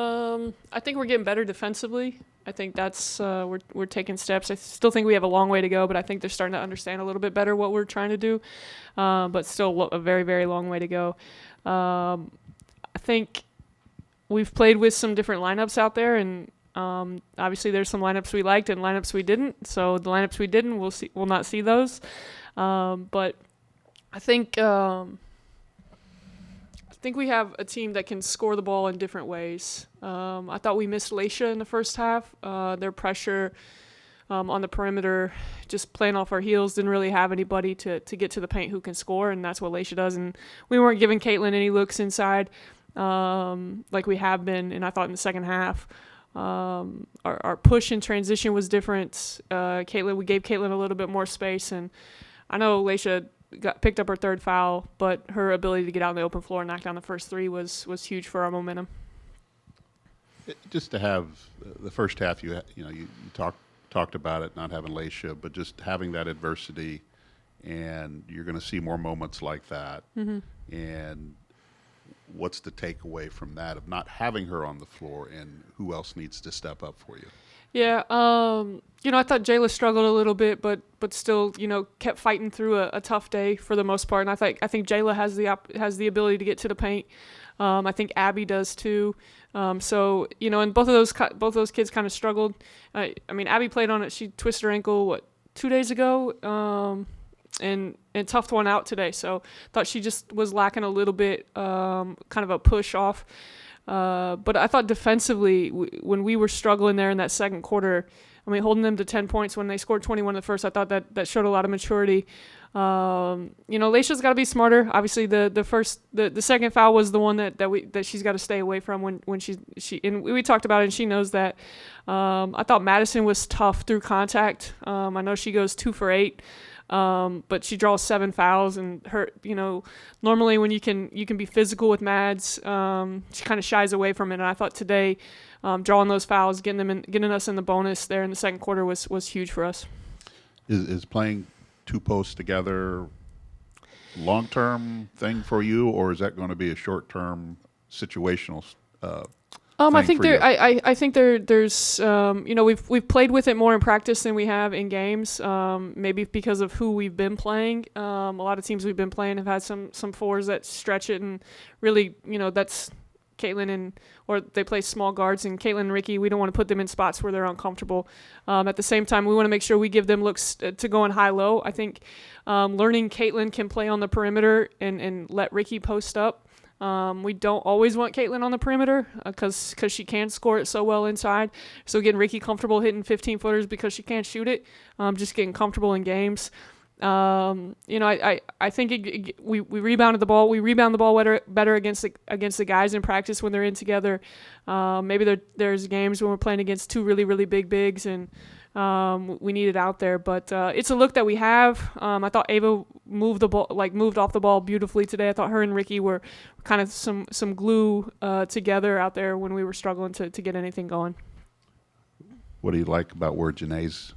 I think we're getting better defensively. I think that's we're taking steps. I still think we have a long way to go, but I think they're starting to understand a little bit better what we're trying to do. But still a very, very long way to go. I think we've played with some different lineups out there, and obviously there's some lineups we liked and lineups we didn't. So the lineups we didn't, we'll not see those. But I think we have a team that can score the ball in different ways. I thought we missed Leisha in the first half. Their pressure on the perimeter, just playing off our heels, didn't really have anybody to get to the paint who can score, and that's what Leisha does. And we weren't giving Caitlin any looks inside like we have been, and I thought in the second half. Our push and transition was different. We gave Caitlin a little bit more space, and I know Leisha picked up her third foul, but her ability to get out on the open floor and knock down the first three was huge for our momentum. Just to have the first half, you talked about it not having Leisha, but just having that adversity, and you're going to see more moments like that. Mm-hmm. And what's the takeaway from that of not having her on the floor, and who else needs to step up for you? Yeah, I thought Jayla struggled a little bit, but still, kept fighting through a tough day for the most part. And I think Jayla has the ability to get to the paint. I think Abby does too. And both of those kids kind of struggled. Abby played on it. She twisted her ankle 2 days ago, and toughed one out today. So thought she just was lacking a little bit, kind of a push off. But I thought defensively, when we were struggling there in that second quarter, holding them to 10 points when they scored 21 in the first, I thought that showed a lot of maturity. Leisha's got to be smarter. Obviously, the second foul was the one that she's got to stay away from when she and we talked about it, and she knows that. I thought Madison was tough through contact. I know she goes 2 for 8. But she draws 7 fouls, and normally when you can be physical with Mads, she kind of shies away from it. And I thought today, drawing those fouls, getting us in the bonus there in the second quarter was huge for us. Is playing 2 posts together long-term thing for you, or is that going to be a short-term situational I think there's we've played with it more in practice than we have in games. Maybe because of who we've been playing. A lot of teams we've been playing have had some fours that stretch it, and really, that's Caitlin or they play small guards, and Caitlin and Ricky, we don't want to put them in spots where they're uncomfortable. At the same time, we want to make sure we give them looks to go in high-low. I think learning Caitlin can play on the perimeter and let Ricky post up. We don't always want Caitlin on the perimeter because she can score it so well inside. So getting Ricky comfortable hitting 15-footers because she can't shoot it, just getting comfortable in games. I think we rebounded the ball. We rebound the ball better against the guys in practice when they're in together. Maybe there's games when we're playing against 2 really, really big bigs, and we need it out there. But it's a look that we have. I thought Ava moved off the ball beautifully today. I thought her and Ricky were kind of some glue together out there when we were struggling to get anything going. What do you like about where Janae's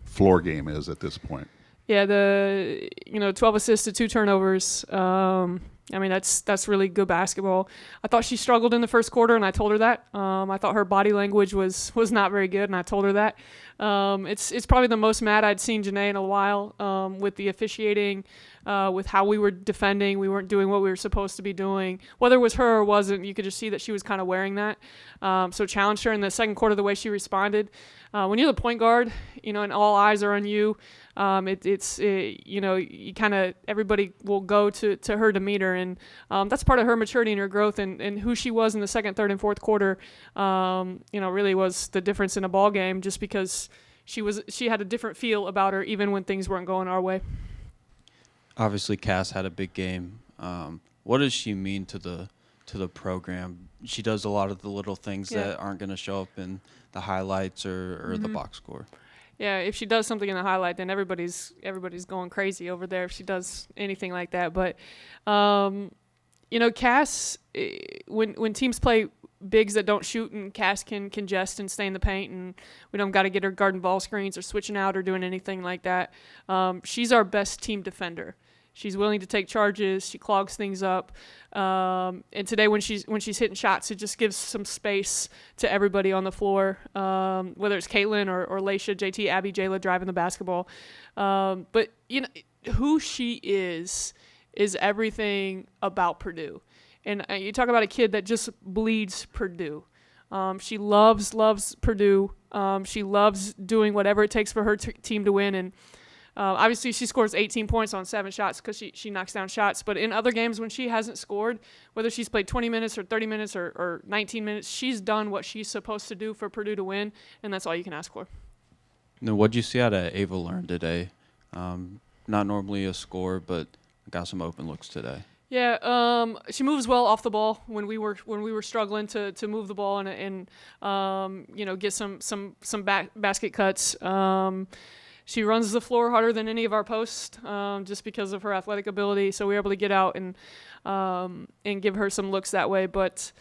floor game is at this point? Yeah, 12 assists to 2 turnovers. That's really good basketball. I thought she struggled in the first quarter, and I told her that. I thought her body language was not very good, and I told her that. It's probably the most mad I'd seen Janae in a while, with the officiating, with how we were defending. We weren't doing what we were supposed to be doing. Whether it was her or wasn't, you could just see that she was kind of wearing that. So challenged her in the second quarter the way she responded. When you're the point guard, and all eyes are on you, you kind of, everybody will go to her demeanor, and that's part of her maturity and her growth, and who she was in the second, third, and fourth quarter, really was the difference in a ball game, just because she had a different feel about her even when things weren't going our way. Obviously, Cass had a big game. What does she mean to the program? She does a lot of the little things that aren't going to show up in the highlights or the box score. Yeah, if she does something in the highlight, then everybody's going crazy over there if she does anything like that. But, Cass, when teams play bigs that don't shoot, and Cass can congest and stay in the paint, and we don't got to get her guarding ball screens or switching out or doing anything like that, she's our best team defender. She's willing to take charges. She clogs things up. And today when she's hitting shots, it just gives some space to everybody on the floor, whether it's Caitlin or Laisha, JT, Abby, Jayla driving the basketball. But who she is everything about Purdue. And you talk about a kid that just bleeds Purdue. She loves Purdue. She loves doing whatever it takes for her team to win. And obviously, she scores 18 points on 7 shots because she knocks down shots. But in other games when she hasn't scored, whether she's played 20 minutes or 30 minutes or 19 minutes, she's done what she's supposed to do for Purdue to win, and that's all you can ask for. Now, what did you see out of Ava Learn today? Not normally a scorer, but got some open looks today. Yeah, she moves well off the ball when we were struggling to move the ball and get some basket cuts. She runs the floor harder than any of our posts, just because of her athletic ability. So we were able to get out and give her some looks that way. But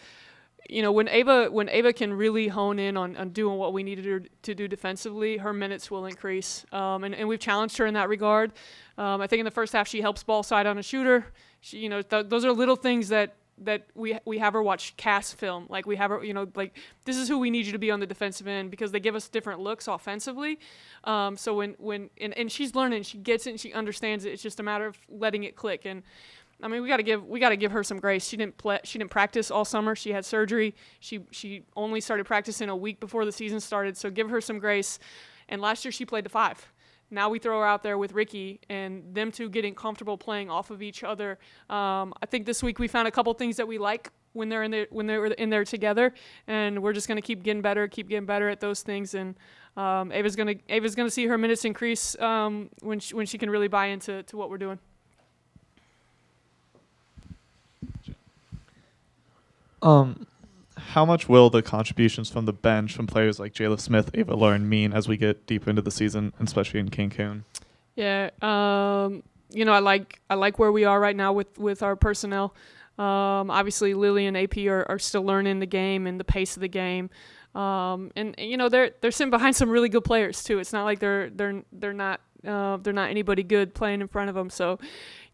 when Ava can really hone in on doing what we needed her to do defensively, her minutes will increase. And we've challenged her in that regard. I think in the first half she helps ball side on a shooter. She, those are little things that we have her watch Cass film. Like we have her, this is who we need you to be on the defensive end because they give us different looks offensively. So when she's learning, she gets it and she understands it. It's just a matter of letting it click. And I mean, we got to give her some grace. She didn't practice all summer. She had surgery. She only started practicing a week before the season started. So give her some grace. And last year she played the 5. Now we throw her out there with Ricky and them two getting comfortable playing off of each other. I think this week we found a couple things that we like when they're in there together, and we're just gonna keep getting better at those things. And Ava's gonna see her minutes increase when she can really buy into what we're doing. How much will the contributions from the bench from players like Jayla Smith, Ava Learn mean as we get deeper into the season, especially in Cancun? Yeah, I like where we are right now with our personnel. Obviously, Lily and AP are still learning the game and the pace of the game, and they're sitting behind some really good players too. It's not like they're not anybody good playing in front of them. So,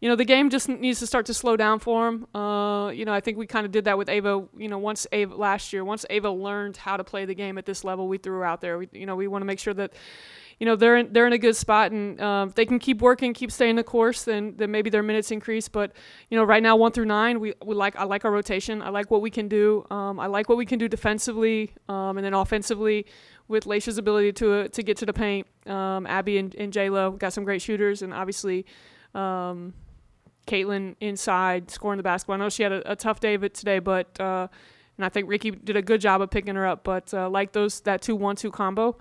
the game just needs to start to slow down for them. I think we kind of did that with Ava. Once Ava learned how to play the game at this level, we threw her out there. We want to make sure that, they're in a good spot, and if they can keep working, keep staying the course, then maybe their minutes increase. But right now 1 through 9, I like our rotation. I like what we can do. I like what we can do defensively, and then offensively with Laisha's ability to get to the paint. Abby and Jayla got some great shooters, and obviously Caitlin inside scoring the basketball. I know she had a tough day of it today, but and I think Ricky did a good job of picking her up. But like that 2-1-2 combo.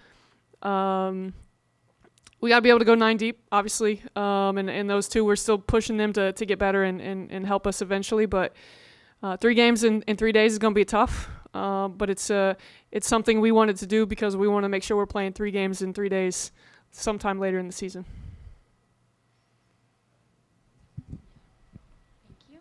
We got to be able to go 9 deep, obviously, and those two, we're still pushing them to get better and help us eventually. But 3 games in 3 days is going to be tough, but it's something we wanted to do because we want to make sure we're playing 3 games in 3 days sometime later in the season. Thank you.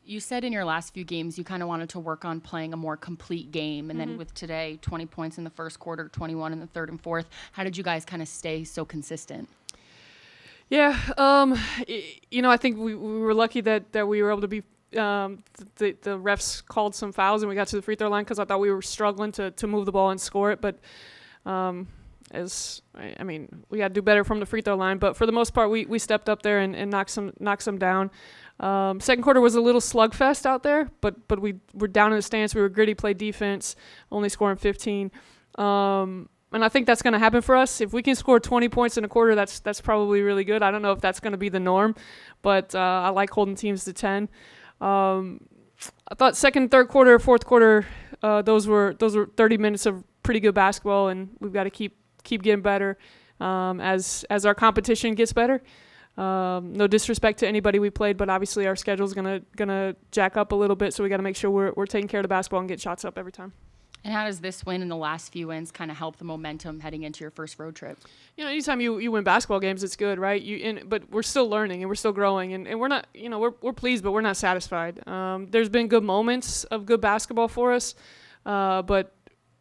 You said in your last few games you kind of wanted to work on playing a more complete game, and then with today, 20 points in the first quarter, 21 in the third and fourth. How did you guys kind of stay so consistent? Yeah, I think we were lucky that we were able to be. The refs called some fouls and we got to the free throw line because I thought we were struggling to move the ball and score it. But we got to do better from the free throw line. But for the most part, we stepped up there and knocked some down. Second quarter was a little slugfest out there, but we were down in the stance. We were gritty, played defense, only scoring 15. And I think that's going to happen for us. If we can score 20 points in a quarter, that's probably really good. I don't know if that's going to be the norm, but I like holding teams to 10. I thought second, third quarter, fourth quarter, those were 30 minutes of pretty good basketball, and we've got to keep getting better as our competition gets better. No disrespect to anybody we played, but obviously our schedule's gonna jack up a little bit, so we got to make sure we're taking care of the basketball and get shots up every time. And how does this win and the last few wins kind of help the momentum heading into your first road trip? Anytime you win basketball games, it's good, right? But we're still learning and we're still growing, and we're not, we're pleased, but we're not satisfied. There's been good moments of good basketball for us, but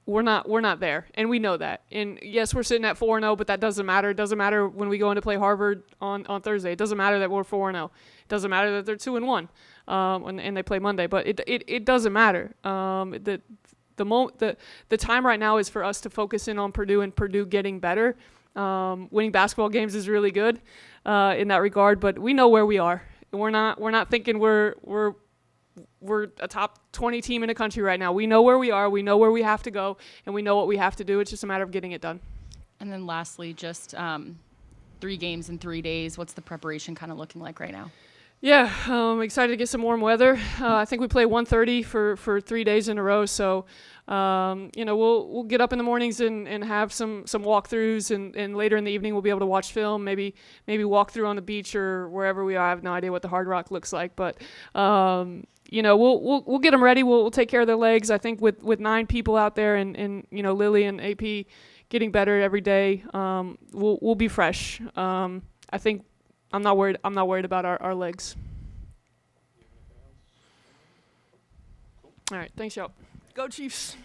we're not there, and we know that. And yes, we're sitting at 4-0, but that doesn't matter. It doesn't matter when we go in to play Harvard on Thursday. It doesn't matter that we're 4-0. It doesn't matter that they're 2-1, and they play Monday. But it doesn't matter. The time right now is for us to focus in on Purdue and Purdue getting better. Winning basketball games is really good in that regard, but we know where we are. We're not thinking we're a top 20 team in the country right now. We know where we are. We know where we have to go, and we know what we have to do. It's just a matter of getting it done. And then lastly, just 3 games in 3 days. What's the preparation kind of looking like right now? Yeah, excited to get some warm weather. I think we play 1:30 for 3 days in a row. So, we'll get up in the mornings and have some walkthroughs, and later in the evening we'll be able to watch film, maybe walk through on the beach or wherever we are. I have no idea what the Hard Rock looks like, but we'll get them ready. We'll take care of their legs. I think with 9 people out there and Lily and AP getting better every day, we'll be fresh. I think. I'm not worried about our legs. All right, thanks, y'all. Go Chiefs.